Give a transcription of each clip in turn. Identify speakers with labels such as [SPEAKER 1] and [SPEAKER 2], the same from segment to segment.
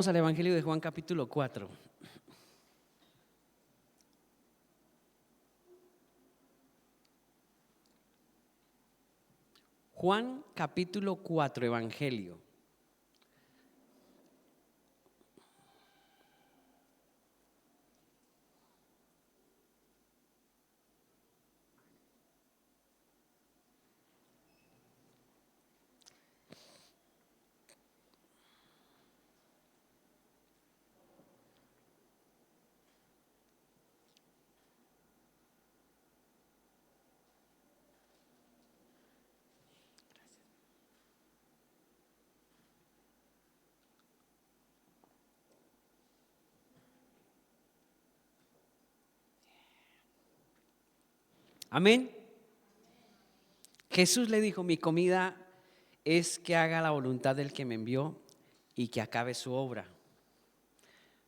[SPEAKER 1] Vamos al Evangelio de Juan capítulo 4. Juan capítulo 4, Evangelio. Amén. Jesús le dijo: mi comida es que haga la voluntad del que me envió y que acabe su obra.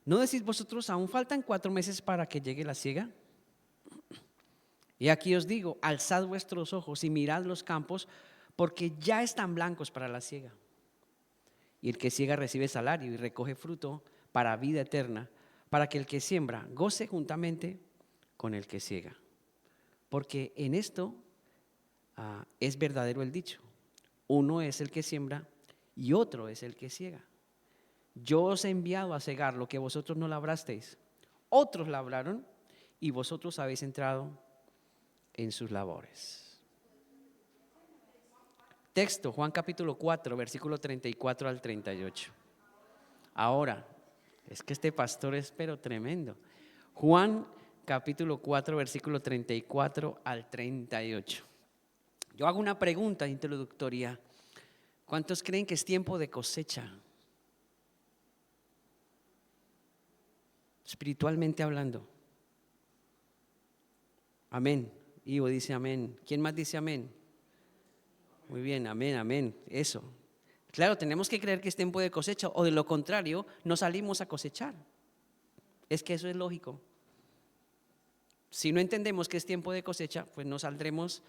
[SPEAKER 1] ¿No decís vosotros, aún faltan 4 meses para que llegue la siega? Y aquí os digo, alzad vuestros ojos y mirad los campos, porque ya están blancos para la siega. Y el que siega recibe salario y recoge fruto para vida eterna, para que el que siembra goce juntamente con el que siega. Porque en esto es verdadero el dicho: uno es el que siembra y otro es el que siega. Yo os he enviado a segar lo que vosotros no labrasteis, otros labraron y vosotros habéis entrado en sus labores. Texto: Juan capítulo 4, versículo 34 al 38. Ahora, es que este pastor es pero tremendo. Juan capítulo 4, versículo 34 al 38. Yo hago una pregunta introductoria. ¿Cuántos creen que es tiempo de cosecha? Espiritualmente hablando. Amén. Ivo dice amén. ¿Quién más dice amén? Muy bien, amén, amén. Eso. Claro, tenemos que creer que es tiempo de cosecha, o de lo contrario, no salimos a cosechar. Es que eso es lógico. Si no entendemos que es tiempo de cosecha, pues no saldremos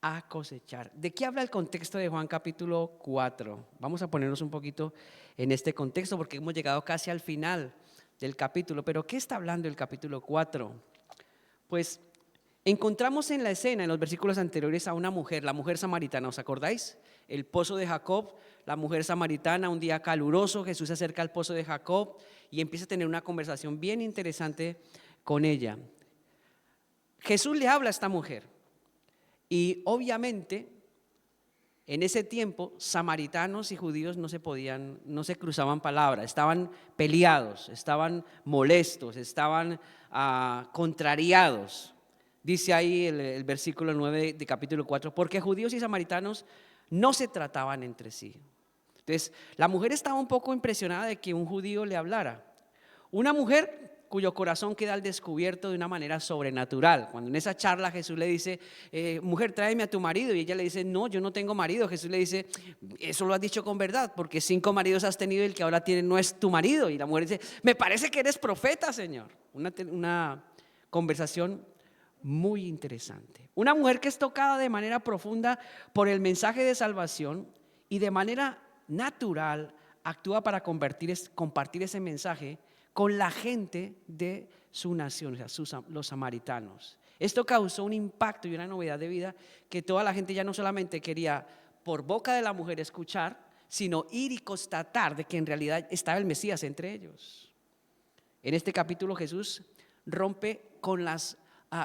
[SPEAKER 1] a cosechar. ¿De qué habla el contexto de Juan capítulo 4? Vamos a ponernos un poquito en este contexto porque hemos llegado casi al final del capítulo. Pero ¿qué está hablando el capítulo 4? Pues encontramos en la escena, en los versículos anteriores, a una mujer, la mujer samaritana. ¿Os acordáis? El pozo de Jacob, la mujer samaritana, un día caluroso, Jesús se acerca al pozo de Jacob y empieza a tener una conversación bien interesante con ella. Jesús le habla a esta mujer y obviamente en ese tiempo samaritanos y judíos no se cruzaban palabras, estaban peleados, estaban molestos, estaban contrariados. Dice ahí el versículo 9 de capítulo 4, porque judíos y samaritanos no se trataban entre sí. Entonces la mujer estaba un poco impresionada de que un judío le hablara. Una mujer cuyo corazón queda al descubierto de una manera sobrenatural. Cuando en esa charla Jesús le dice: mujer, tráeme a tu marido, y ella le dice: no, yo no tengo marido. Jesús le dice: eso lo has dicho con verdad, porque 5 maridos has tenido y el que ahora tienes no es tu marido. Y la mujer dice: me parece que eres profeta, Señor. Una conversación muy interesante. Una mujer que es tocada de manera profunda por el mensaje de salvación y de manera natural actúa para compartir ese mensaje con la gente de su nación, o sea, los samaritanos. Esto causó un impacto y una novedad de vida que toda la gente ya no solamente quería por boca de la mujer escuchar, sino ir y constatar de que en realidad estaba el Mesías entre ellos. En este capítulo Jesús rompe con las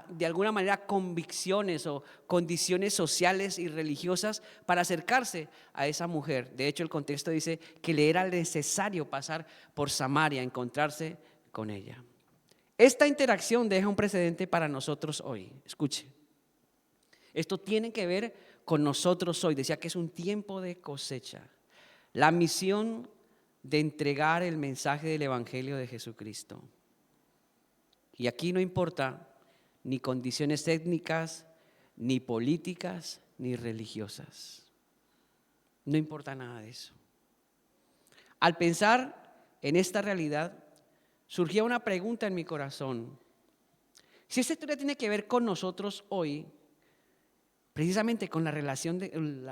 [SPEAKER 1] de alguna manera convicciones o condiciones sociales y religiosas para acercarse a esa mujer. De hecho, el contexto dice que le era necesario pasar por Samaria, encontrarse con ella. Esta interacción deja un precedente para nosotros hoy. Escuche, esto tiene que ver con nosotros hoy. Decía que es un tiempo de cosecha. La misión de entregar el mensaje del Evangelio de Jesucristo. Y aquí no importa ni condiciones étnicas, ni políticas, ni religiosas. No importa nada de eso. Al pensar en esta realidad, surgía una pregunta en mi corazón. Si esta historia tiene que ver con nosotros hoy, precisamente con la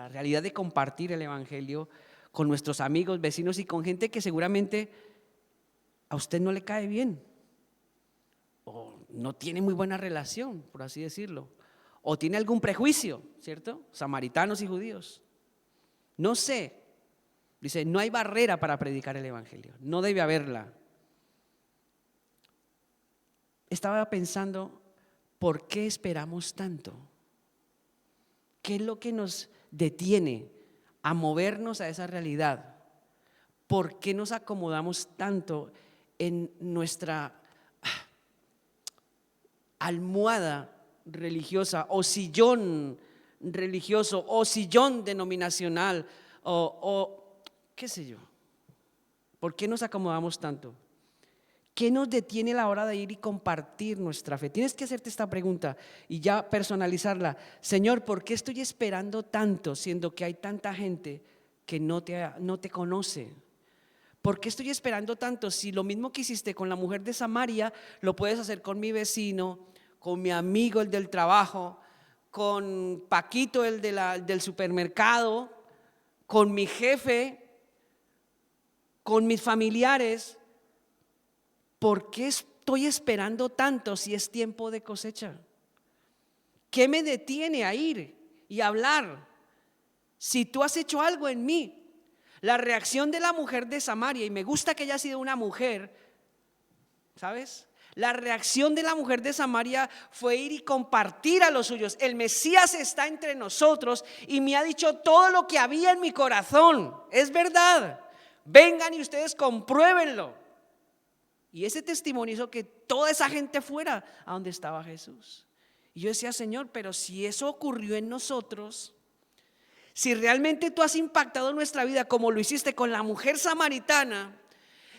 [SPEAKER 1] realidad de compartir el Evangelio con nuestros amigos, vecinos y con gente que seguramente a usted no le cae bien, o no tiene muy buena relación, por así decirlo, o tiene algún prejuicio, ¿cierto? Samaritanos y judíos. No sé, dice, no hay barrera para predicar el evangelio, no debe haberla. Estaba pensando, ¿por qué esperamos tanto? ¿Qué es lo que nos detiene a movernos a esa realidad? ¿Por qué nos acomodamos tanto en nuestra almohada religiosa o sillón religioso o sillón denominacional o qué sé yo? ¿Por qué nos acomodamos tanto? ¿Qué nos detiene a la hora de ir y compartir nuestra fe? Tienes que hacerte esta pregunta y ya personalizarla. Señor, ¿por qué estoy esperando tanto siendo que hay tanta gente que no te conoce? ¿Por qué estoy esperando tanto si lo mismo que hiciste con la mujer de Samaria lo puedes hacer con mi vecino, con mi amigo el del trabajo, con Paquito el del supermercado, con mi jefe, con mis familiares? ¿Por qué estoy esperando tanto si es tiempo de cosecha? ¿Qué me detiene a ir y hablar si tú has hecho algo en mí? La reacción de la mujer de Samaria, y me gusta que haya sido una mujer, ¿sabes? La reacción de la mujer de Samaria fue ir y compartir a los suyos. El Mesías está entre nosotros y me ha dicho todo lo que había en mi corazón. Es verdad. Vengan y ustedes compruébenlo. Y ese testimonio hizo que toda esa gente fuera a donde estaba Jesús. Y yo decía, Señor, pero si eso ocurrió en nosotros, si realmente tú has impactado nuestra vida como lo hiciste con la mujer samaritana,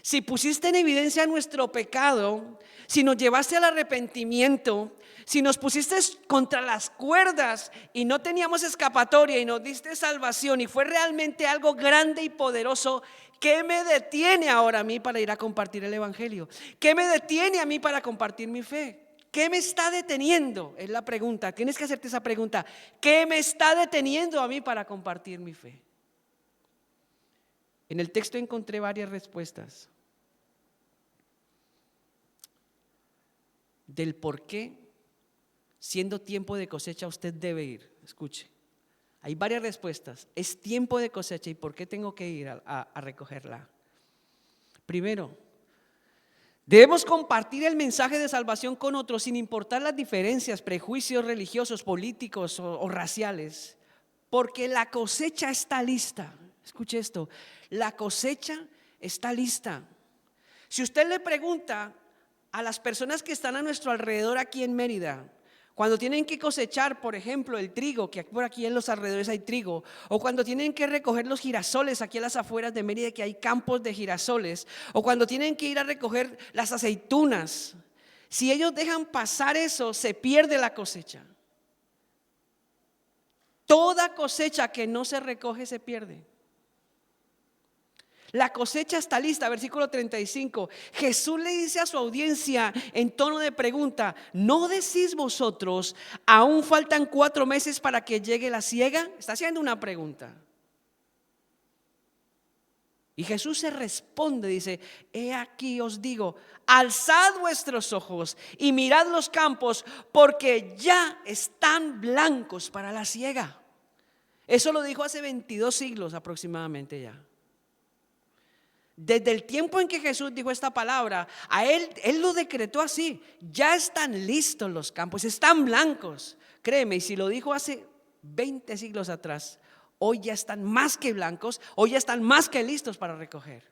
[SPEAKER 1] si pusiste en evidencia nuestro pecado, si nos llevaste al arrepentimiento, si nos pusiste contra las cuerdas y no teníamos escapatoria y nos diste salvación y fue realmente algo grande y poderoso, ¿qué me detiene ahora a mí para ir a compartir el evangelio? ¿Qué me detiene a mí para compartir mi fe? ¿Qué me está deteniendo? Es la pregunta. Tienes que hacerte esa pregunta. ¿Qué me está deteniendo a mí para compartir mi fe? En el texto encontré varias respuestas del por qué, siendo tiempo de cosecha, usted debe ir. Escuche, hay varias respuestas. Es tiempo de cosecha, ¿y por qué tengo que ir a recogerla? Primero, debemos compartir el mensaje de salvación con otros sin importar las diferencias, prejuicios religiosos, políticos o raciales, porque la cosecha está lista. Escuche esto, la cosecha está lista. Si usted le pregunta a las personas que están a nuestro alrededor aquí en Mérida, cuando tienen que cosechar, por ejemplo, el trigo, que por aquí en los alrededores hay trigo, o cuando tienen que recoger los girasoles aquí a las afueras de Mérida, que hay campos de girasoles, o cuando tienen que ir a recoger las aceitunas, si ellos dejan pasar eso, se pierde la cosecha. Toda cosecha que no se recoge se pierde. La cosecha está lista, versículo 35. Jesús le dice a su audiencia en tono de pregunta: ¿no decís vosotros, aún faltan 4 meses para que llegue la siega? Está haciendo una pregunta. Y Jesús se responde, dice: he aquí os digo, alzad vuestros ojos y mirad los campos, porque ya están blancos para la siega. Eso lo dijo hace 22 siglos aproximadamente ya. Desde el tiempo en que Jesús dijo esta palabra, él lo decretó así: ya están listos los campos, están blancos. Créeme, y si lo dijo hace 20 siglos atrás, hoy ya están más que blancos, hoy ya están más que listos para recoger.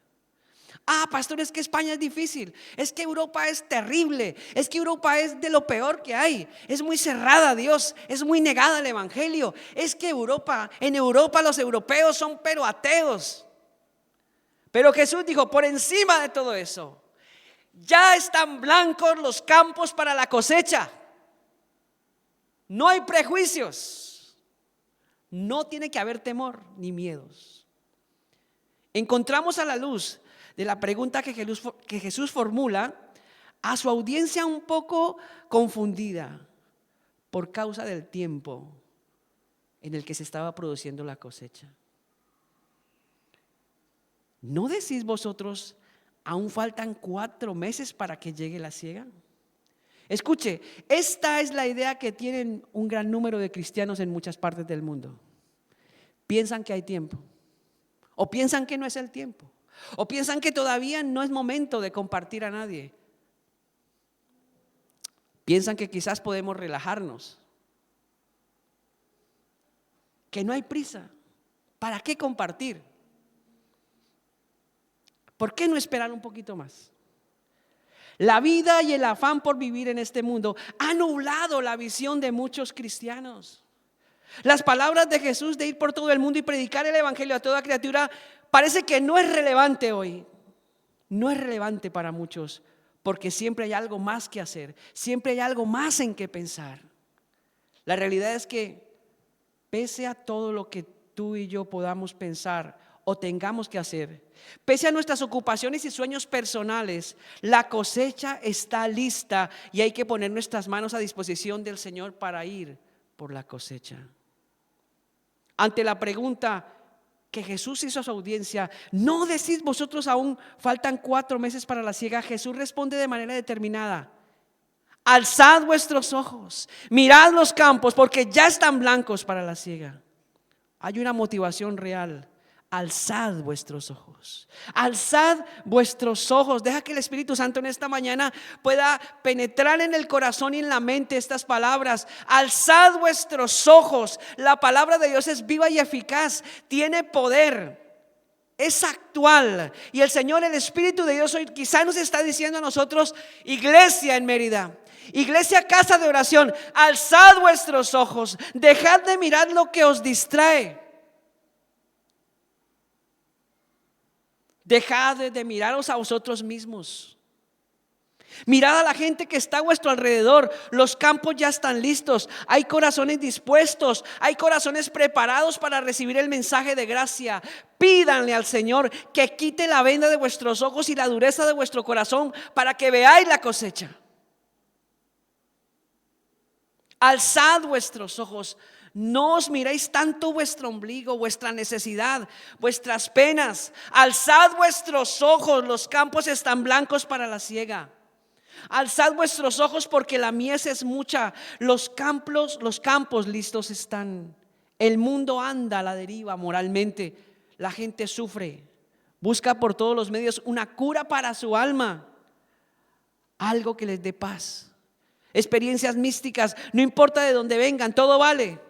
[SPEAKER 1] Ah, pastor, es que España es difícil, es que Europa es terrible, es que Europa es de lo peor que hay, es muy cerrada a Dios, es muy negada al evangelio, es que en Europa los europeos son pero ateos. Pero Jesús dijo: por encima de todo eso, ya están blancos los campos para la cosecha. No hay prejuicios, no tiene que haber temor ni miedos. Encontramos a la luz de la pregunta que Jesús formula a su audiencia un poco confundida por causa del tiempo en el que se estaba produciendo la cosecha. ¿No decís vosotros, Aún faltan 4 meses para que llegue la siega. Escuche, esta es la idea que tienen un gran número de cristianos en muchas partes del mundo. Piensan que hay tiempo, o piensan que no es el tiempo, o piensan que todavía no es momento de compartir a nadie. Piensan que quizás podemos relajarnos, que no hay prisa. ¿Para qué compartir? ¿Por qué no esperar un poquito más? La vida y el afán por vivir en este mundo han nublado la visión de muchos cristianos. Las palabras de Jesús de ir por todo el mundo y predicar el evangelio a toda criatura parece que no es relevante hoy. No es relevante para muchos, porque siempre hay algo más que hacer, siempre hay algo más en que pensar. La realidad es que pese a todo lo que tú y yo podamos pensar o tengamos que hacer, pese a nuestras ocupaciones y sueños personales, la cosecha está lista y hay que poner nuestras manos a disposición del Señor para ir por la cosecha. Ante la pregunta que Jesús hizo a su audiencia, ¿no decís vosotros aún faltan 4 meses para la siega? Jesús responde de manera determinada: alzad vuestros ojos, mirad los campos, porque ya están blancos para la siega. Hay una motivación real. Alzad vuestros ojos, alzad vuestros ojos. Deja que el Espíritu Santo en esta mañana pueda penetrar en el corazón y en la mente estas palabras. Alzad vuestros ojos. La palabra de Dios es viva y eficaz, tiene poder, es actual. Y el Señor, el Espíritu de Dios hoy quizá nos está diciendo a nosotros, iglesia en Mérida, iglesia, casa de oración, alzad vuestros ojos, dejad de mirar lo que os distrae. Dejad de miraros a vosotros mismos. Mirad a la gente que está a vuestro alrededor. Los campos ya están listos. Hay corazones dispuestos. Hay corazones preparados para recibir el mensaje de gracia. Pídanle al Señor que quite la venda de vuestros ojos y la dureza de vuestro corazón para que veáis la cosecha. Alzad vuestros ojos. No os miréis tanto vuestro ombligo, vuestra necesidad, vuestras penas. Alzad vuestros ojos, los campos están blancos para la siega. Alzad vuestros ojos porque la mies es mucha, los campos listos están. El mundo anda a la deriva moralmente, la gente sufre, busca por todos los medios una cura para su alma, algo que les dé paz. Experiencias místicas, no importa de dónde vengan, todo vale.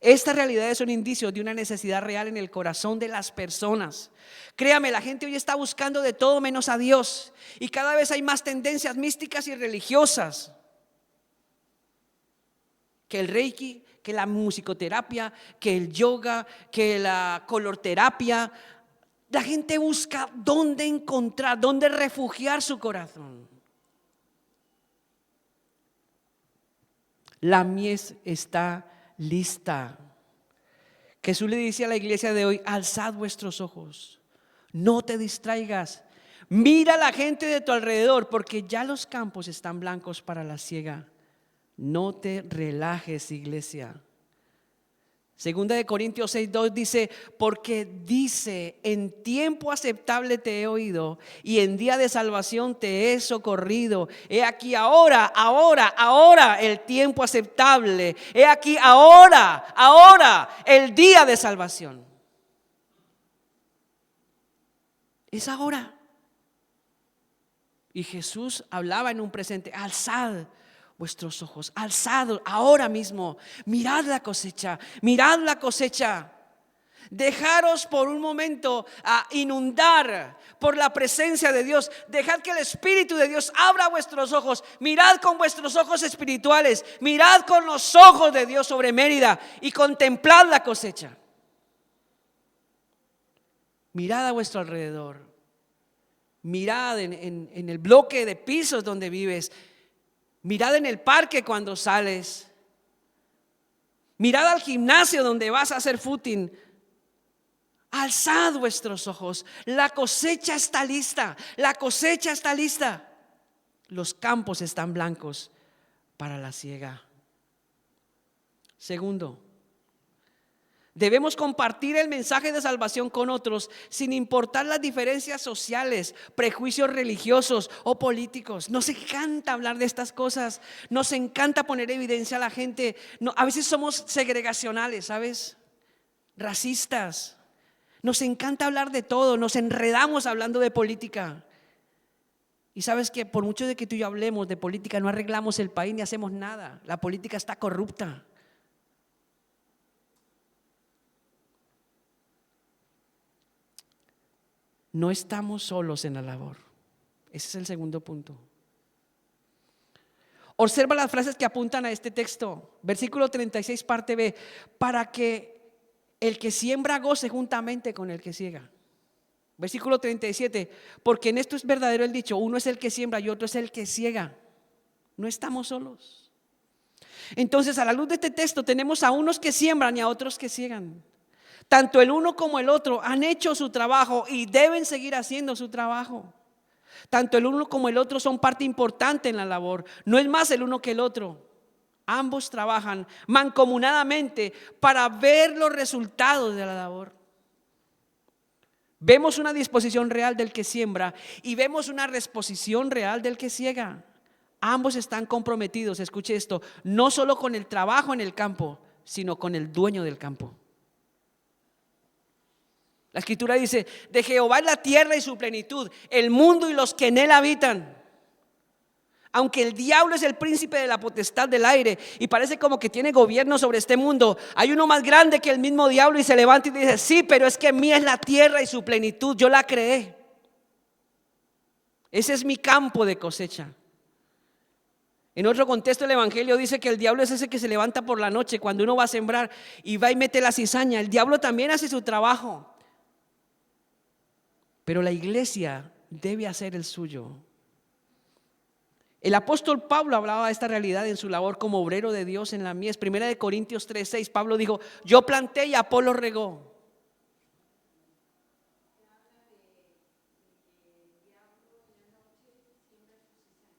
[SPEAKER 1] Esta realidad es un indicio de una necesidad real en el corazón de las personas. Créame, la gente hoy está buscando de todo menos a Dios, y cada vez hay más tendencias místicas y religiosas. Que el reiki, que la musicoterapia, que el yoga, que la colorterapia. La gente busca dónde encontrar, dónde refugiar su corazón. La mies está lista. Jesús le dice a la iglesia de hoy: alzad vuestros ojos, no te distraigas, mira a la gente de tu alrededor, porque ya los campos están blancos para la siega. No te relajes, iglesia. Segunda de Corintios 6:2 dice: porque dice, en tiempo aceptable te he oído y en día de salvación te he socorrido. He aquí ahora el tiempo aceptable. He aquí ahora el día de salvación. Es ahora. Y Jesús hablaba en un presente: alzad vuestros ojos, alzad ahora mismo, mirad la cosecha, mirad la cosecha. Dejaros por un momento a inundar por la presencia de Dios. Dejad que el Espíritu de Dios abra vuestros ojos. Mirad con vuestros ojos espirituales, mirad con los ojos de Dios sobre Mérida y contemplad la cosecha. Mirad a vuestro alrededor, mirad en el bloque de pisos donde vives. Mirad en el parque cuando sales. Mirad al gimnasio donde vas a hacer footing. Alzad vuestros ojos. La cosecha está lista. La cosecha está lista. Los campos están blancos para la siega. Segundo, Debemos compartir el mensaje de salvación con otros sin importar las diferencias sociales, prejuicios religiosos o políticos. Nos encanta hablar de estas cosas, nos encanta poner evidencia a la gente. No, a veces somos segregacionales, ¿sabes? Racistas. Nos encanta hablar de todo, nos enredamos hablando de política. Y sabes que por mucho de que tú y yo hablemos de política, no arreglamos el país ni hacemos nada. La política está corrupta. No estamos solos en la labor. Ese es el segundo punto. Observa las frases que apuntan a este texto. Versículo 36, parte B. Para que el que siembra goce juntamente con el que siega. Versículo 37. Porque en esto es verdadero el dicho: uno es el que siembra y otro es el que siega. No estamos solos. Entonces, a la luz de este texto, tenemos a unos que siembran y a otros que siegan. Tanto el uno como el otro han hecho su trabajo y deben seguir haciendo su trabajo. Tanto el uno como el otro son parte importante en la labor. No es más el uno que el otro. Ambos trabajan mancomunadamente para ver los resultados de la labor. Vemos una disposición real del que siembra y vemos una disposición real del que siega. Ambos están comprometidos, escuche esto, no solo con el trabajo en el campo, sino con el dueño del campo. La escritura dice: de Jehová es la tierra y su plenitud, el mundo y los que en él habitan. Aunque el diablo es el príncipe de la potestad del aire y parece como que tiene gobierno sobre este mundo, hay uno más grande que el mismo diablo y se levanta y dice: sí, pero es que mía es la tierra y su plenitud, yo la creé. Ese es mi campo de cosecha. En otro contexto el evangelio dice que el diablo es ese que se levanta por la noche cuando uno va a sembrar y va y mete la cizaña. El diablo también hace su trabajo, pero la iglesia debe hacer el suyo. El apóstol Pablo hablaba de esta realidad en su labor como obrero de Dios en la mies. Primera de Corintios 3:6, Pablo dijo: yo planté y Apolo regó.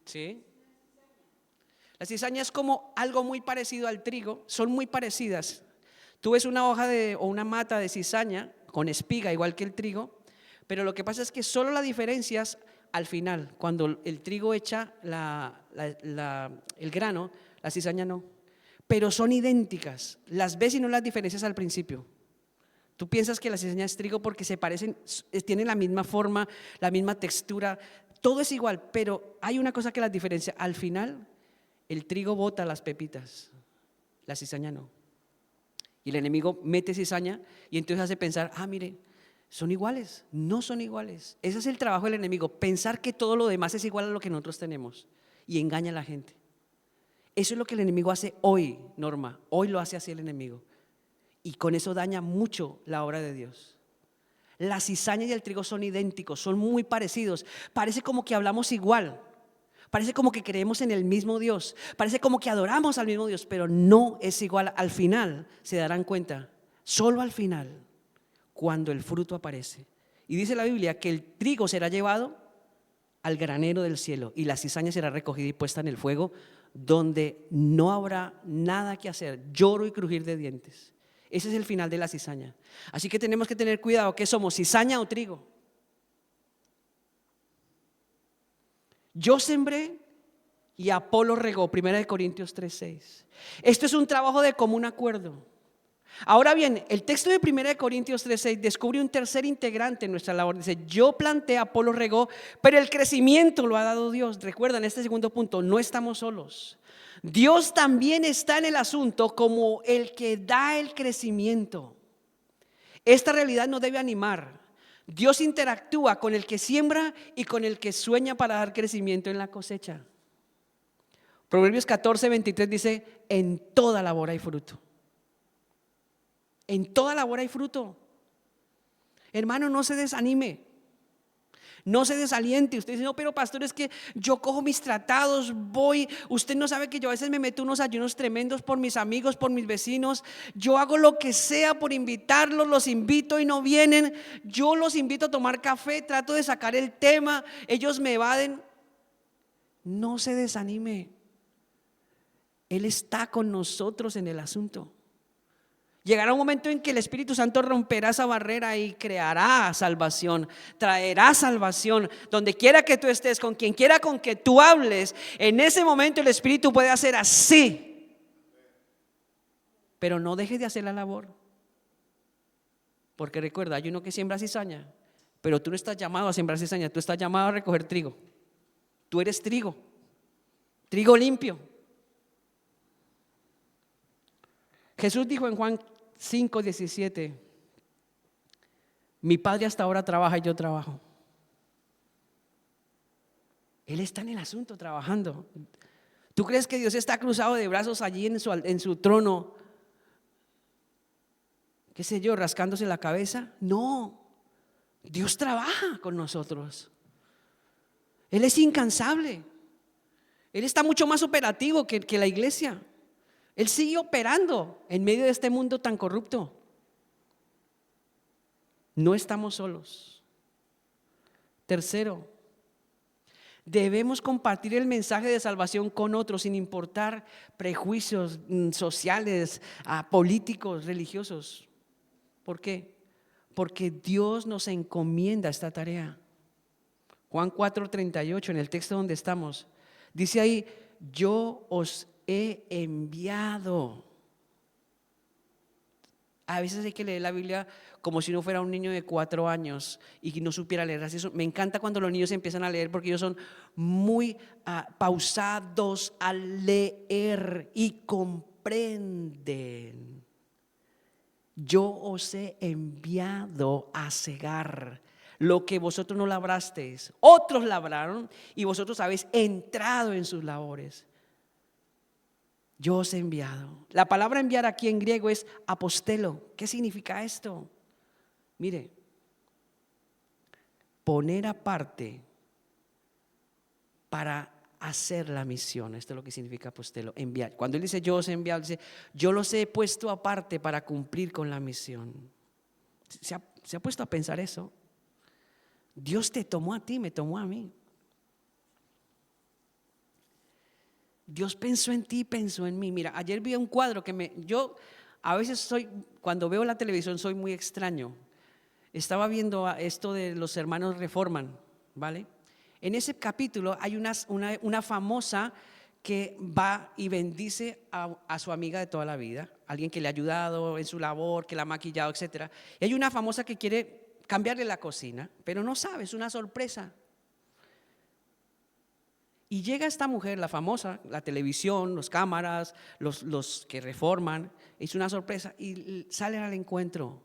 [SPEAKER 1] ¿Sí? La cizaña es como algo muy parecido al trigo, son muy parecidas. Tú ves una hoja o una mata de cizaña con espiga igual que el trigo, pero lo que pasa es que solo la diferencia es al final, cuando el trigo echa el grano, la cizaña no. Pero son idénticas, las ves y no las diferencias al principio. Tú piensas que la cizaña es trigo porque se parecen, tienen la misma forma, la misma textura, todo es igual, pero hay una cosa que las diferencia. Al final, el trigo bota las pepitas, la cizaña no. Y el enemigo mete cizaña y entonces hace pensar: mire, son iguales. No son iguales. Ese es el trabajo del enemigo, pensar que todo lo demás es igual a lo que nosotros tenemos, y engaña a la gente. Eso es lo que el enemigo hace hoy, Norma. Hoy lo hace así el enemigo, y con eso daña mucho la obra de Dios. La cizaña y el trigo son idénticos, son muy parecidos. Parece como que hablamos igual, parece como que creemos en el mismo Dios, parece como que adoramos al mismo Dios, pero no es igual. Al final se darán cuenta, solo al final, cuando el fruto aparece. Y dice la Biblia que el trigo será llevado al granero del cielo y la cizaña será recogida y puesta en el fuego, donde no habrá nada que hacer, lloro y crujir de dientes. Ese es el final de la cizaña. Así que tenemos que tener cuidado. ¿Qué somos, cizaña o trigo? Yo sembré y Apolo regó, 1 Corintios 3:6. Esto es un trabajo de común acuerdo. Ahora bien, el texto de 1 Corintios 3:6 descubre un tercer integrante en nuestra labor. Dice: yo planté, Apolo regó, pero el crecimiento lo ha dado Dios. Recuerdan este segundo punto, no estamos solos. Dios también está en el asunto como el que da el crecimiento. Esta realidad nos debe animar. Dios interactúa con el que siembra y con el que sueña para dar crecimiento en la cosecha. Proverbios 14:23 dice: en toda labor hay fruto. En toda labor hay fruto. Hermano, no se desanime, no se desaliente. Usted dice: no, pero pastor, es que yo cojo mis tratados, voy. Usted no sabe que yo a veces me meto unos ayunos tremendos por mis amigos, por mis vecinos. Yo hago lo que sea por invitarlos, los invito y no vienen. Yo los invito a tomar café, trato de sacar el tema, ellos me evaden. No se desanime. Él está con nosotros en el asunto. Llegará un momento en que el Espíritu Santo romperá esa barrera y creará salvación, traerá salvación. Donde quiera que tú estés, con quien quiera con que tú hables, en ese momento el Espíritu puede hacer así. Pero no dejes de hacer la labor. Porque recuerda, hay uno que siembra cizaña, pero tú no estás llamado a sembrar cizaña, tú estás llamado a recoger trigo. Tú eres trigo, trigo limpio. Jesús dijo en Juan 5:17, mi Padre hasta ahora trabaja y yo trabajo. Él está en el asunto trabajando. ¿Tú crees que Dios está cruzado de brazos allí en su trono, qué sé yo, rascándose la cabeza? No, Dios trabaja con nosotros. Él es incansable. Él está mucho más operativo que la iglesia. Él sigue operando en medio de este mundo tan corrupto. No estamos solos. Tercero, debemos compartir el mensaje de salvación con otros sin importar prejuicios sociales, políticos, religiosos. ¿Por qué? Porque Dios nos encomienda esta tarea. Juan 4:38, en el texto donde estamos, dice ahí, yo os he enviado. A veces hay que leer la Biblia como si uno fuera un niño de 4 años y que no supiera leer. Así me encanta cuando los niños empiezan a leer, porque ellos son muy pausados al leer y comprenden. Yo os he enviado a cegar lo que vosotros no labrasteis, otros labraron y vosotros habéis entrado en sus labores. Yo os he enviado. La palabra enviar aquí en griego es apostelo. ¿Qué significa esto? Mire, poner aparte para hacer la misión. Esto es lo que significa apostelo, enviar. Cuando él dice yo os he enviado, dice yo los he puesto aparte para cumplir con la misión. ¿Se ha puesto a pensar eso? Dios te tomó a ti, me tomó a mí. Dios pensó en ti, pensó en mí. Mira, ayer vi un cuadro yo a veces cuando veo la televisión soy muy extraño. Estaba viendo esto de los hermanos Reforman, ¿vale? En ese capítulo hay una famosa que va y bendice a su amiga de toda la vida, alguien que le ha ayudado en su labor, que la ha maquillado, etc. Y hay una famosa que quiere cambiarle la cocina, pero no sabe, es una sorpresa. Y llega esta mujer, la famosa, la televisión, las cámaras, los que reforman, es una sorpresa y salen al encuentro.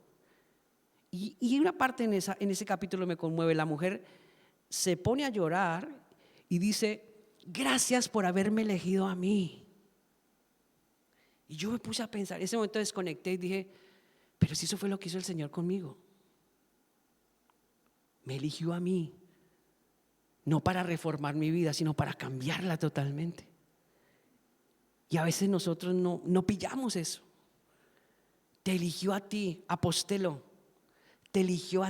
[SPEAKER 1] Y una parte en ese capítulo me conmueve. La mujer se pone a llorar y dice, gracias por haberme elegido a mí. Y yo me puse a pensar, en ese momento desconecté y dije, pero si eso fue lo que hizo el Señor conmigo. Me eligió a mí. No para reformar mi vida, sino para cambiarla totalmente. Y a veces nosotros no pillamos eso. Te eligió a ti, apostelo. Te eligió a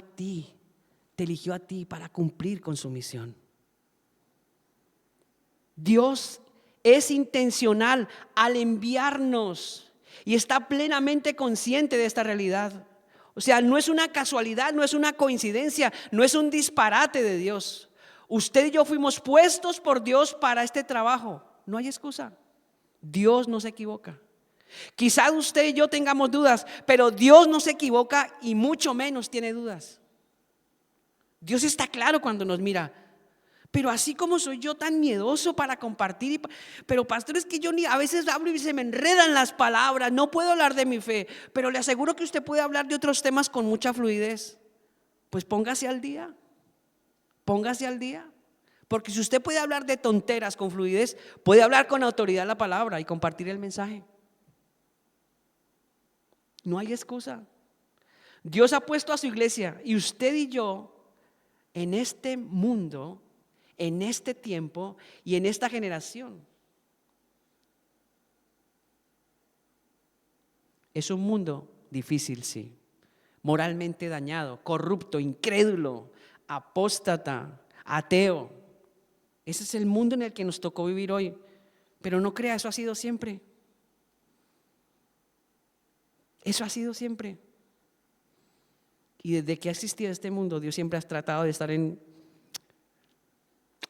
[SPEAKER 1] ti para cumplir con su misión. Dios es intencional al enviarnos y está plenamente consciente de esta realidad. O sea, no es una casualidad, no es una coincidencia, no es un disparate de Dios. Usted y yo fuimos puestos por Dios para este trabajo. No hay excusa. Dios no se equivoca. Quizás usted y yo tengamos dudas, pero Dios no se equivoca y mucho menos tiene dudas. Dios está claro cuando nos mira. Pero así como soy yo tan miedoso para compartir, pero pastor, es que yo a veces hablo y se me enredan las palabras, no puedo hablar de mi fe, pero le aseguro que usted puede hablar de otros temas con mucha fluidez. Pues póngase al día. Póngase al día, porque si usted puede hablar de tonteras con fluidez, puede hablar con autoridad la palabra y compartir el mensaje. No hay excusa. Dios ha puesto a su iglesia y usted y yo en este mundo, en este tiempo y en esta generación. Es un mundo difícil, sí, moralmente dañado, corrupto, incrédulo, apóstata, ateo. Ese es el mundo en el que nos tocó vivir hoy. Pero no crea, eso ha sido siempre. Eso ha sido siempre. Y desde que ha existido este mundo, Dios siempre ha tratado de estar en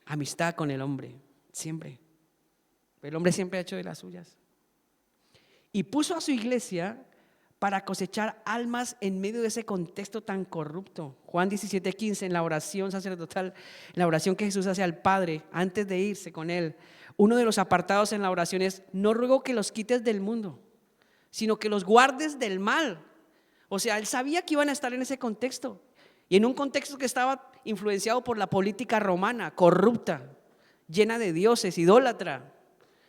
[SPEAKER 1] amistad con el hombre, siempre. El hombre siempre ha hecho de las suyas. Y puso a su iglesia para cosechar almas en medio de ese contexto tan corrupto. Juan 17:15, en la oración sacerdotal, en la oración que Jesús hace al Padre antes de irse con él, uno de los apartados en la oración es: no ruego que los quites del mundo, sino que los guardes del mal. O sea, él sabía que iban a estar en ese contexto, y en un contexto que estaba influenciado por la política romana, corrupta, llena de dioses, idólatra,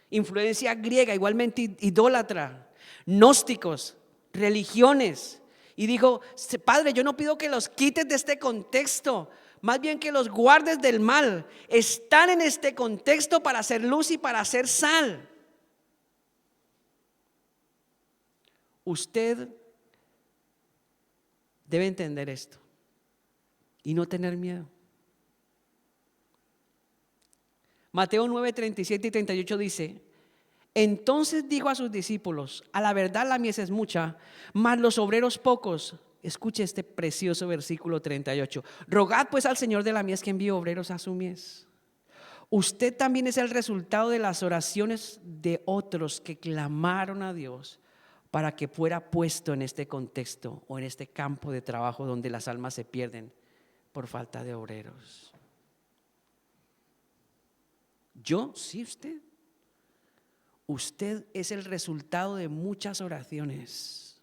[SPEAKER 1] influencia griega, igualmente idólatra, gnósticos, religiones. Y dijo: Padre, yo no pido que los quites de este contexto, más bien que los guardes del mal. Están en este contexto para hacer luz y para hacer sal. Usted debe entender esto y no tener miedo. Mateo 9, 37 y 38 dice: entonces dijo a sus discípulos: a la verdad la mies es mucha, mas los obreros pocos. Escuche este precioso versículo 38. Rogad pues al Señor de la mies que envíe obreros a su mies. Usted también es el resultado de las oraciones de otros que clamaron a Dios para que fuera puesto en este contexto o en este campo de trabajo donde las almas se pierden por falta de obreros. Yo, sí, usted. Usted es el resultado de muchas oraciones.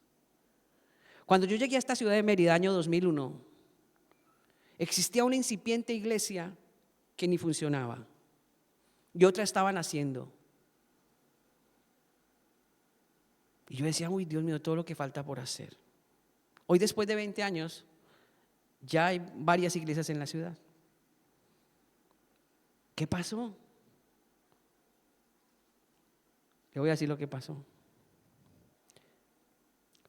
[SPEAKER 1] Cuando yo llegué a esta ciudad de Mérida, año 2001, existía una incipiente iglesia que ni funcionaba y otra estaba naciendo. Y yo decía: uy, Dios mío, todo lo que falta por hacer. Hoy, después de 20 años, ya hay varias iglesias en la ciudad. ¿Qué pasó? Le voy a decir lo que pasó.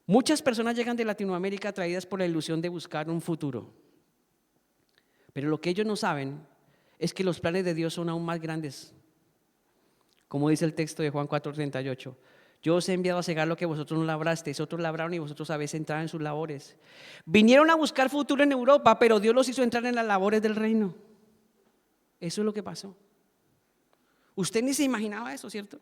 [SPEAKER 1] Muchas personas llegan de Latinoamérica atraídas por la ilusión de buscar un futuro. Pero lo que ellos no saben es que los planes de Dios son aún más grandes. Como dice el texto de Juan 4:38. Yo os he enviado a cegar lo que vosotros no labrasteis, otros labraron y vosotros habéis entrado en sus labores. Vinieron a buscar futuro en Europa, pero Dios los hizo entrar en las labores del reino. Eso es lo que pasó. Usted ni se imaginaba eso, ¿cierto?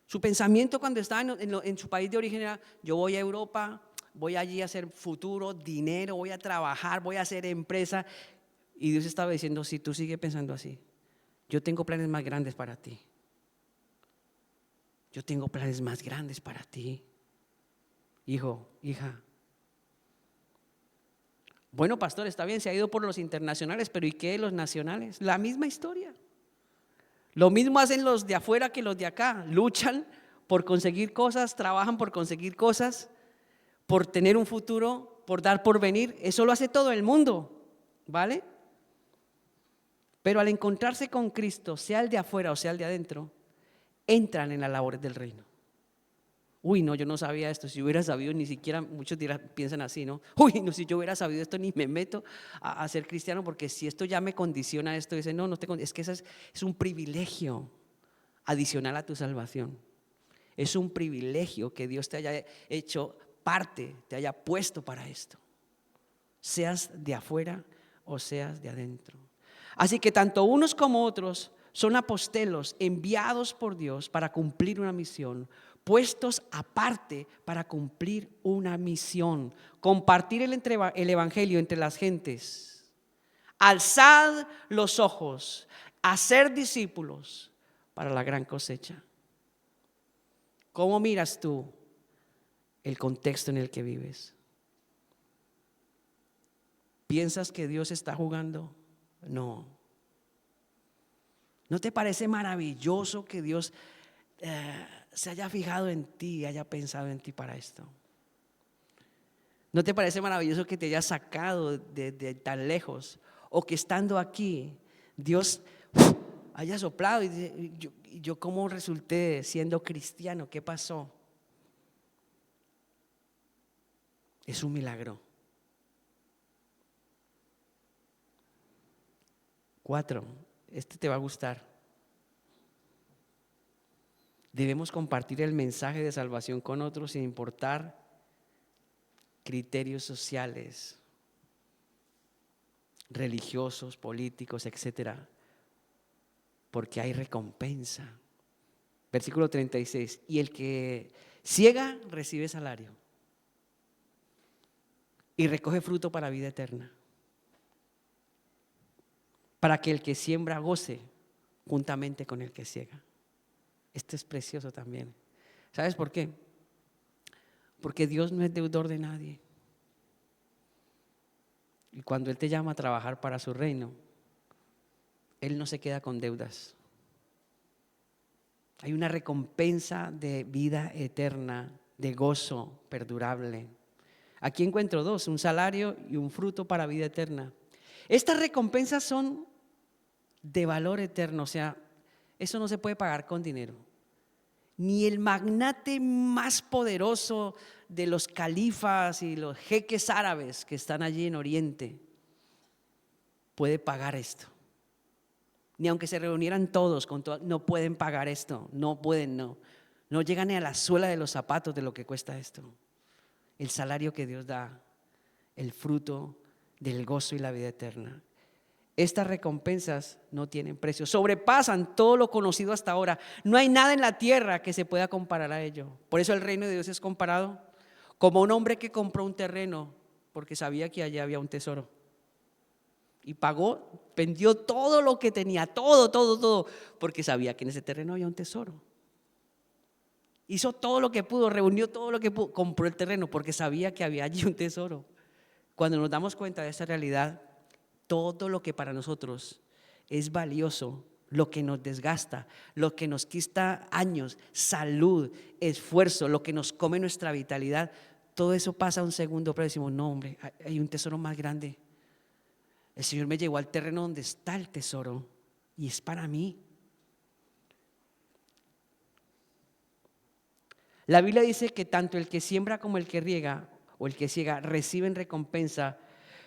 [SPEAKER 1] Su pensamiento cuando estaba en su país de origen era: yo voy a Europa, voy allí a hacer futuro, dinero, voy a trabajar, voy a hacer empresa. Y Dios estaba diciendo: si tú sigues pensando así, yo tengo planes más grandes para ti. Yo tengo planes más grandes para ti, hijo, hija. Bueno, pastor, está bien, se ha ido por los internacionales, pero ¿y qué de los nacionales? La misma historia. Lo mismo hacen los de afuera que los de acá. Luchan por conseguir cosas, trabajan por conseguir cosas, por tener un futuro, por dar por venir. Eso lo hace todo el mundo, ¿vale? Pero al encontrarse con Cristo, sea el de afuera o sea el de adentro, entran en las labores del reino. Uy, no, yo no sabía esto. Si hubiera sabido, ni siquiera, muchos piensan así, ¿no? Uy, no, si yo hubiera sabido esto, ni me meto a ser cristiano, porque si esto ya me condiciona esto, dice: no, es que eso es un privilegio adicional a tu salvación. Es un privilegio que Dios te haya hecho parte, te haya puesto para esto, seas de afuera o seas de adentro. Así que tanto unos como otros son apostelos enviados por Dios para cumplir una misión, puestos aparte para cumplir una misión: compartir el evangelio entre las gentes. Alzad los ojos, hacer discípulos para la gran cosecha. ¿Cómo miras tú el contexto en el que vives? ¿Piensas que Dios está jugando? No. ¿No te parece maravilloso que Dios se haya fijado en ti, haya pensado en ti para esto? ¿No te parece maravilloso que te haya sacado de tan lejos, o que estando aquí Dios haya soplado y dice: yo cómo resulté siendo cristiano? ¿Qué pasó? Es un milagro. 4, este te va a gustar. Debemos compartir el mensaje de salvación con otros sin importar criterios sociales, religiosos, políticos, etcétera, porque hay recompensa. Versículo 36, y el que ciega recibe salario y recoge fruto para vida eterna, para que el que siembra goce juntamente con el que ciega. Esto es precioso también. ¿Sabes por qué? Porque Dios no es deudor de nadie. Y cuando Él te llama a trabajar para su reino, Él no se queda con deudas. Hay una recompensa de vida eterna, de gozo perdurable. Aquí encuentro dos, un salario y un fruto para vida eterna. Estas recompensas son de valor eterno, o sea, eso no se puede pagar con dinero. Ni el magnate más poderoso de los califas y los jeques árabes que están allí en Oriente puede pagar esto. Ni aunque se reunieran todos, no pueden pagar esto, no pueden, no llegan ni a la suela de los zapatos de lo que cuesta esto. El salario que Dios da, el fruto del gozo y la vida eterna. Estas recompensas no tienen precio, sobrepasan todo lo conocido hasta ahora. No hay nada en la tierra que se pueda comparar a ello. Por eso el reino de Dios es comparado como un hombre que compró un terreno porque sabía que allá había un tesoro. Y pagó, vendió todo lo que tenía, todo, porque sabía que en ese terreno había un tesoro. Hizo todo lo que pudo, reunió todo lo que pudo, compró el terreno porque sabía que había allí un tesoro. Cuando nos damos cuenta de esa realidad, todo lo que para nosotros es valioso, lo que nos desgasta, lo que nos quita años, salud, esfuerzo, lo que nos come nuestra vitalidad, todo eso pasa a un segundo plano y decimos, no hombre, hay un tesoro más grande. El Señor me llevó al terreno donde está el tesoro y es para mí. La Biblia dice que tanto el que siembra como el que riega o el que ciega reciben recompensa,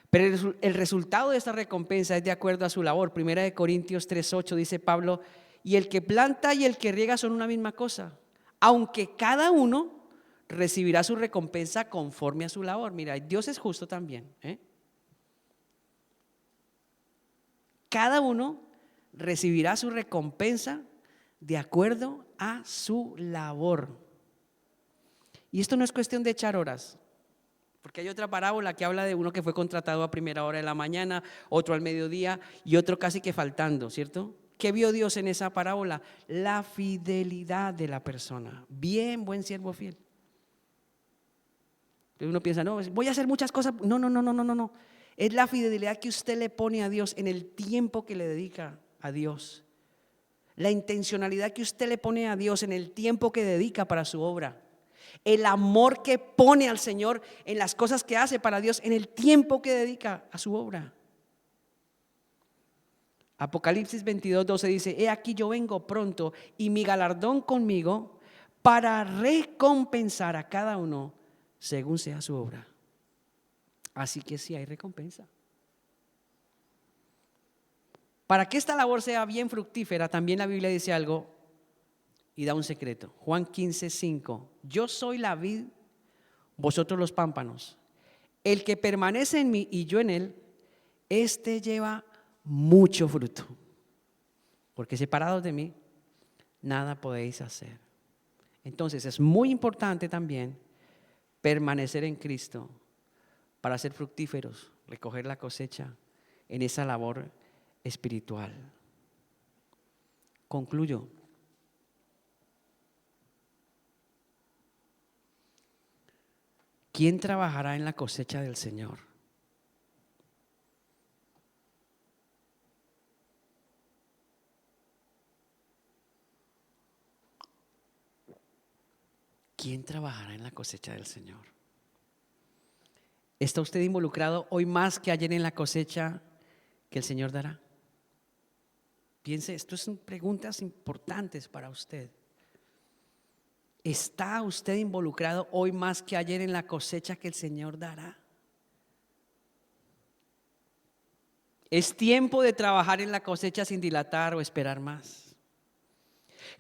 [SPEAKER 1] pero el resultado de esta recompensa es de acuerdo a su labor. Primera de Corintios 3:8 dice Pablo, y el que planta y el que riega son una misma cosa, aunque cada uno recibirá su recompensa conforme a su labor. Mira, Dios es justo también, Cada uno recibirá su recompensa de acuerdo a su labor. Y esto no es cuestión de echar horas, porque hay otra parábola que habla de uno que fue contratado a primera hora de la mañana, otro al mediodía y otro casi que faltando, ¿cierto? ¿Qué vio Dios en esa parábola? La fidelidad de la persona. Bien, buen siervo fiel. Entonces uno piensa, no, voy a hacer muchas cosas. No. Es la fidelidad que usted le pone a Dios en el tiempo que le dedica a Dios. La intencionalidad que usted le pone a Dios en el tiempo que dedica para su obra. El amor que pone al Señor en las cosas que hace para Dios, en el tiempo que dedica a su obra. Apocalipsis 22:12 dice, he aquí yo vengo pronto y mi galardón conmigo para recompensar a cada uno según sea su obra. Así que sí hay recompensa. Para que esta labor sea bien fructífera, también la Biblia dice algo y da un secreto. Juan 15:5, yo soy la vid, vosotros los pámpanos. El que permanece en mí y yo en él, este lleva mucho fruto. Porque separados de mí, nada podéis hacer. Entonces es muy importante también permanecer en Cristo para ser fructíferos, recoger la cosecha en esa labor espiritual. Concluyo. ¿Quién trabajará en la cosecha del Señor? ¿Quién trabajará en la cosecha del Señor? ¿Está usted involucrado hoy más que ayer en la cosecha que el Señor dará? Piense, esto son preguntas importantes para usted. ¿Está usted involucrado hoy más que ayer en la cosecha que el Señor dará? Es tiempo de trabajar en la cosecha sin dilatar o esperar más.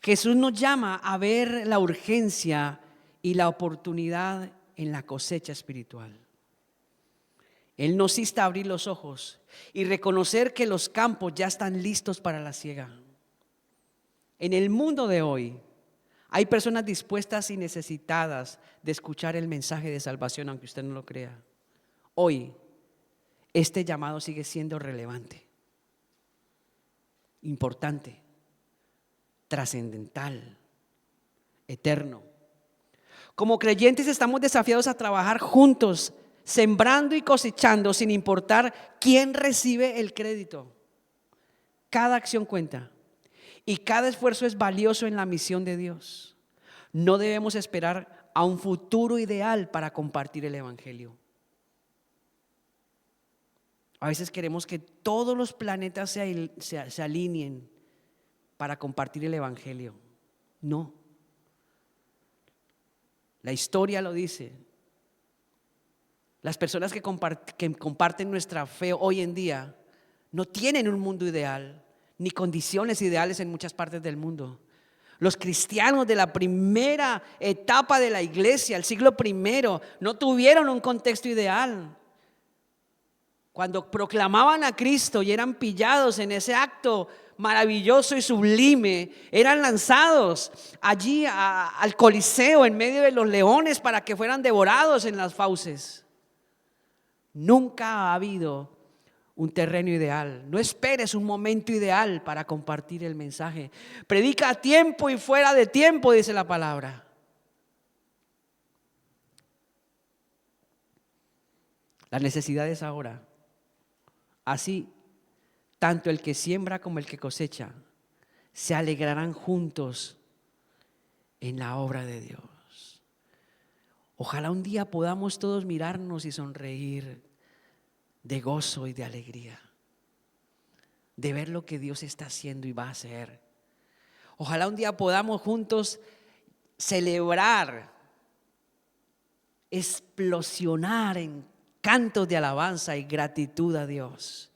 [SPEAKER 1] Jesús nos llama a ver la urgencia y la oportunidad en la cosecha espiritual. Él nos insta a abrir los ojos y reconocer que los campos ya están listos para la siega. En el mundo de hoy hay personas dispuestas y necesitadas de escuchar el mensaje de salvación, aunque usted no lo crea. Hoy este llamado sigue siendo relevante, importante, trascendental, eterno. Como creyentes estamos desafiados a trabajar juntos, sembrando y cosechando sin importar quién recibe el crédito. Cada acción cuenta y cada esfuerzo es valioso en la misión de Dios. No debemos esperar a un futuro ideal para compartir el evangelio. A veces queremos que todos los planetas se alineen para compartir el evangelio. No. La historia lo dice. Las personas que comparten nuestra fe hoy en día no tienen un mundo ideal, ni condiciones ideales en muchas partes del mundo. Los cristianos de la primera etapa de la iglesia, el siglo I, no tuvieron un contexto ideal. Cuando proclamaban a Cristo y eran pillados en ese acto maravilloso y sublime, eran lanzados allí al Coliseo en medio de los leones para que fueran devorados en las fauces. Nunca ha habido un terreno ideal. No esperes un momento ideal para compartir el mensaje. Predica a tiempo y fuera de tiempo, dice la palabra. La necesidad es ahora. Así, tanto el que siembra como el que cosecha se alegrarán juntos en la obra de Dios. Ojalá un día podamos todos mirarnos y sonreír de gozo y de alegría, de ver lo que Dios está haciendo y va a hacer. Ojalá un día podamos juntos celebrar, explosionar en cantos de alabanza y gratitud a Dios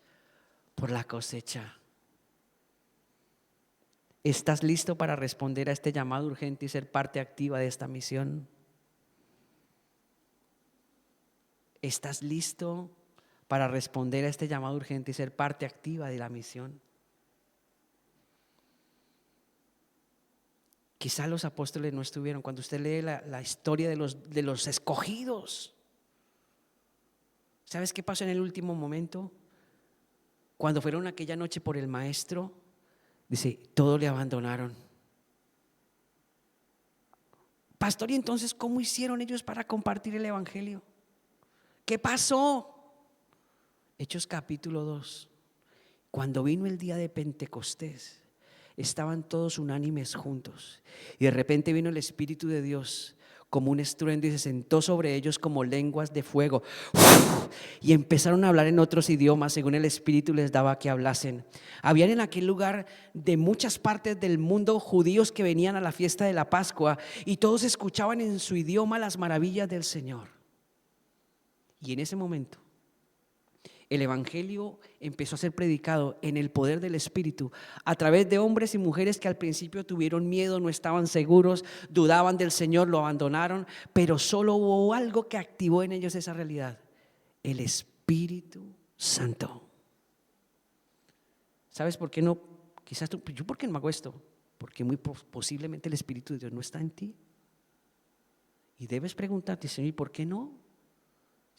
[SPEAKER 1] por la cosecha. ¿Estás listo para responder a este llamado urgente y ser parte activa de esta misión? ¿Estás listo para responder a este llamado urgente y ser parte activa de la misión? Quizá los apóstoles no estuvieron. Cuando usted lee la historia de los escogidos, ¿sabes qué pasó en el último momento? Cuando fueron aquella noche por el maestro, dice, todos le abandonaron. Pastor, ¿y entonces cómo hicieron ellos para compartir el evangelio? ¿Qué pasó? Hechos capítulo 2. Cuando vino el día de Pentecostés, estaban todos unánimes juntos y de repente vino el Espíritu de Dios como un estruendo y se sentó sobre ellos como lenguas de fuego. Y empezaron a hablar en otros idiomas según el Espíritu les daba que hablasen. Habían en aquel lugar de muchas partes del mundo judíos que venían a la fiesta de la Pascua y todos escuchaban en su idioma las maravillas del Señor. Y en ese momento el evangelio empezó a ser predicado en el poder del Espíritu a través de hombres y mujeres que al principio tuvieron miedo, no estaban seguros, dudaban del Señor, lo abandonaron, pero solo hubo algo que activó en ellos esa realidad: el Espíritu Santo. ¿Sabes por qué no? Quizás tú, ¿yo por qué no me hago esto? Porque muy posiblemente el Espíritu de Dios no está en ti. Y debes preguntarte, Señor, ¿y por qué no?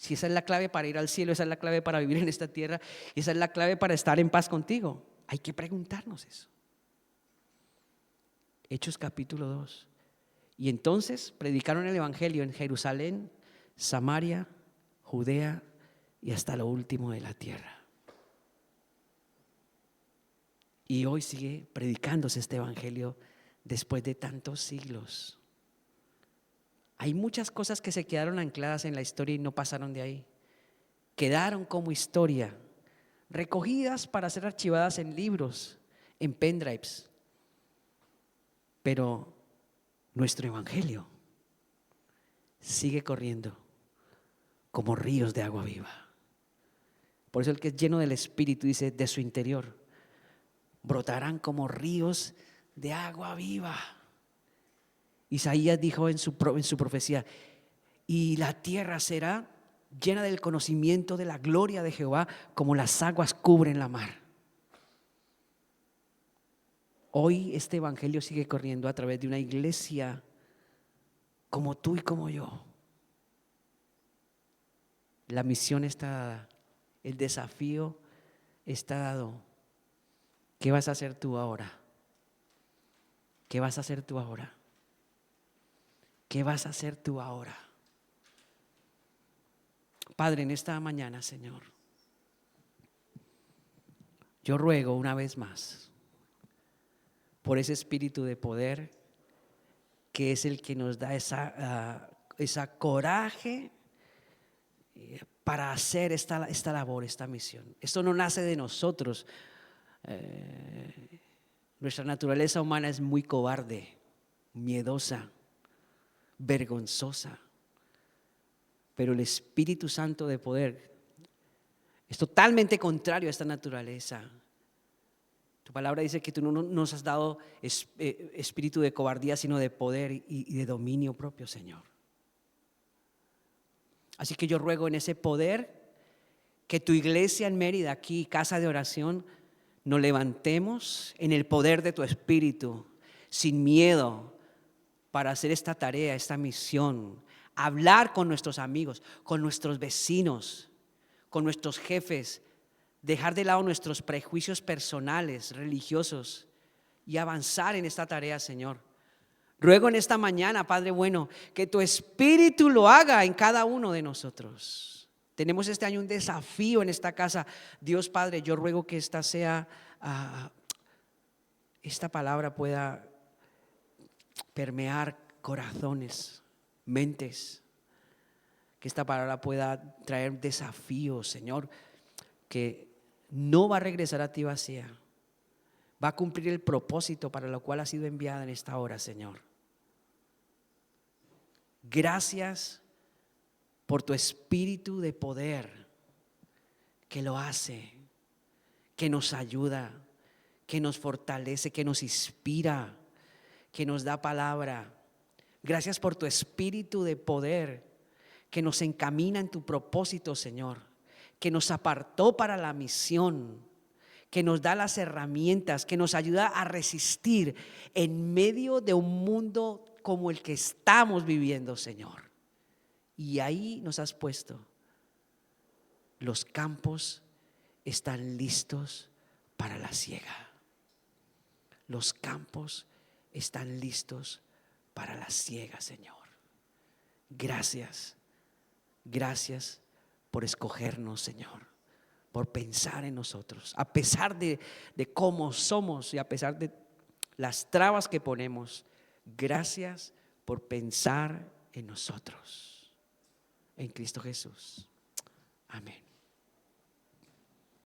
[SPEAKER 1] Si esa es la clave para ir al cielo, esa es la clave para vivir en esta tierra, esa es la clave para estar en paz contigo. Hay que preguntarnos eso. Hechos capítulo 2. Y entonces predicaron el evangelio en Jerusalén, Samaria, Judea y hasta lo último de la tierra. Y hoy sigue predicándose este evangelio después de tantos siglos. Hay muchas cosas que se quedaron ancladas en la historia y no pasaron de ahí. Quedaron como historia, recogidas para ser archivadas en libros, en pendrives. Pero nuestro evangelio sigue corriendo como ríos de agua viva. Por eso el que es lleno del Espíritu dice, de su interior brotarán como ríos de agua viva. Isaías dijo en su profecía, y la tierra será llena del conocimiento de la gloria de Jehová, como las aguas cubren la mar. Hoy este evangelio sigue corriendo a través de una iglesia como tú y como yo. La misión está dada, el desafío está dado. ¿Qué vas a hacer tú ahora? ¿Qué vas a hacer tú ahora? ¿Qué vas a hacer tú ahora? Padre, en esta mañana, Señor, yo ruego una vez más por ese espíritu de poder que es el que nos da esa coraje para hacer esta labor, esta misión. Esto no nace de nosotros. Nuestra naturaleza humana es muy cobarde, miedosa, vergonzosa. Pero el Espíritu Santo de poder es totalmente contrario a esta naturaleza. Tu palabra dice que tú no nos has dado espíritu de cobardía, sino de poder y de dominio propio, Señor. Así que yo ruego en ese poder que tu iglesia en Mérida, aquí, casa de oración, nos levantemos en el poder de tu Espíritu, sin miedo, para hacer esta tarea, esta misión, hablar con nuestros amigos, con nuestros vecinos, con nuestros jefes, dejar de lado nuestros prejuicios personales, religiosos y avanzar en esta tarea, Señor. Ruego en esta mañana, Padre bueno, que tu Espíritu lo haga en cada uno de nosotros. Tenemos este año un desafío en esta casa. Dios Padre, yo ruego que esta palabra pueda permear corazones, mentes, que esta palabra pueda traer desafíos, Señor, que no va a regresar a ti vacía, va a cumplir el propósito para lo cual ha sido enviada en esta hora, Señor. Gracias por tu espíritu de poder que lo hace, que nos ayuda, que nos fortalece, que nos inspira, que nos da palabra. Gracias por tu espíritu de poder que nos encamina en tu propósito, Señor, que nos apartó para la misión, que nos da las herramientas, que nos ayuda a resistir en medio de un mundo como el que estamos viviendo, Señor. Y ahí nos has puesto. Los campos están listos para la siega. Los campos están listos para la siega, Señor. Gracias, gracias por escogernos, Señor, por pensar en nosotros, a pesar de cómo somos y a pesar de las trabas que ponemos. Gracias por pensar en nosotros, en Cristo Jesús. Amén.